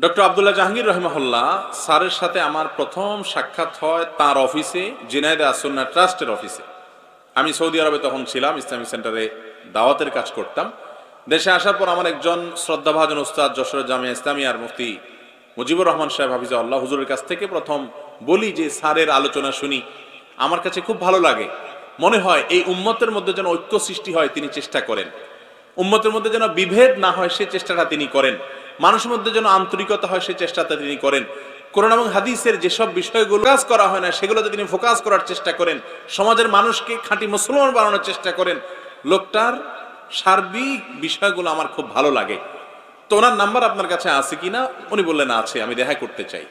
Doctor Abdullah Jahangir রহমাহুল্লাহ স্যারের সাথে আমার প্রথম সাক্ষাৎ হয় তার অফিসে, জিনাইদে আসুন্না ট্রাস্টের অফিসে। আমি সৌদি আরবে তখন ছিলাম, ইসলামিক সেন্টারে দাওয়াতের কাজ করতাম। দেশে আসার পর আমার একজন শ্রদ্ধাভাজন উস্তাদ যশোর জামিয়া ইসলামিয়ার মুফতি মুজিবুর রহমান সাহেব হাফিজাহুল্লাহ হুজুরের কাছ থেকে প্রথম বলি যে স্যারের আলোচনা শুনি, আমার কাছে খুব ভালো লাগে। মনে হয় এই উম্মতের মধ্যে যেন ঐক্য সৃষ্টি হয় তিনি চেষ্টা করেন, উম্মতের মধ্যে যেন বিভেদ না হয় সে চেষ্টাটা তিনি করেন, মানুষের মধ্যে যেন আন্তরিকতা হয় সেই চেষ্টাটা তিনি করেন। কোরআন এবং হাদিসের যেসব বিষয়গুলো কাজ করা হয় না সেগুলোতে তিনি ফোকাস করার চেষ্টা করেন, সমাজের মানুষকে খাঁটি মুসলমান বানানোর চেষ্টা করেন। লোকটার সার্বিক বিষয়গুলো আমার খুব ভালো লাগে। তো ওনার নাম্বার আপনার কাছে আছে কিনা? উনি বললেন আছে, আমি দেখা করতে চাই।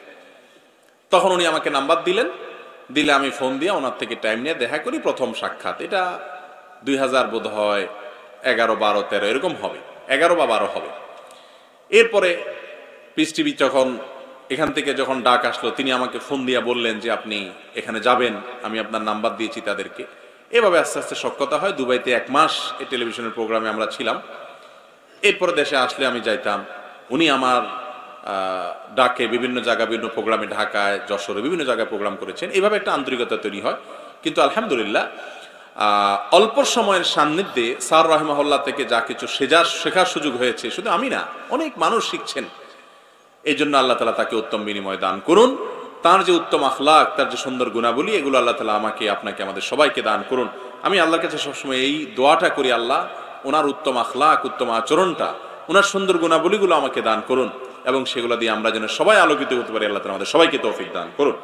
তখন উনি আমাকে নাম্বার দিলেন, দিলে আমি ফোন দিয়ে ওনার থেকে টাইম নিয়ে দেখা করি। প্রথম সাক্ষাৎ এটা 2000 বোধ হয় 11, 12, 13 এরকম হবে, 11 বা 12 হবে। এরপরে পিস টিভি যখন এখান থেকে যখন ডাক আসলো, তিনি আমাকে ফোন দিয়ে বললেন যে আপনি এখানে যাবেন, আমি আপনার নাম্বার দিয়েছি তাদেরকে। এভাবে আস্তে আস্তে সখ্যতা হয়। দুবাইতে 1 মাস এই টেলিভিশনের প্রোগ্রামে আমরা ছিলাম। এরপরে দেশে আসলে আমি যাইতাম, উনি আমার ডাকে বিভিন্ন জায়গায় বিভিন্ন প্রোগ্রামে, ঢাকায়, যশোরে বিভিন্ন জায়গায় প্রোগ্রাম করেছেন। এইভাবে একটা আন্তরিকতা তৈরি হয়। কিন্তু আলহামদুলিল্লাহ অল্প সময়ের সান্নিধ্যে স্যার রাহিমাহুল্লাহ থেকে যা কিছু শেখার সুযোগ হয়েছে, শুধু আমি না, অনেক মানুষ শিখছেন। এই জন্য আল্লাহ তাআলা তাকে উত্তম বিনিময় দান করুন। তার যে উত্তম আখলাক, তার যে সুন্দর গুণাবলী, এগুলো আল্লাহ তাআলা আমাকে, আপনাকে, আমাদের সবাইকে দান করুন। আমি আল্লাহর কাছে সবসময় এই দোয়াটা করি, আল্লাহ ওনার উত্তম আখলাক, উত্তম আচরণটা, ওনার সুন্দর গুণাবলীগুলো আমাকে দান করুন এবং সেগুলো দিয়ে আমরা যেন সবাই আলোকিত হতে পারি। আল্লাহ তাআলা আমাদের সবাইকে তৌফিক দান করুন।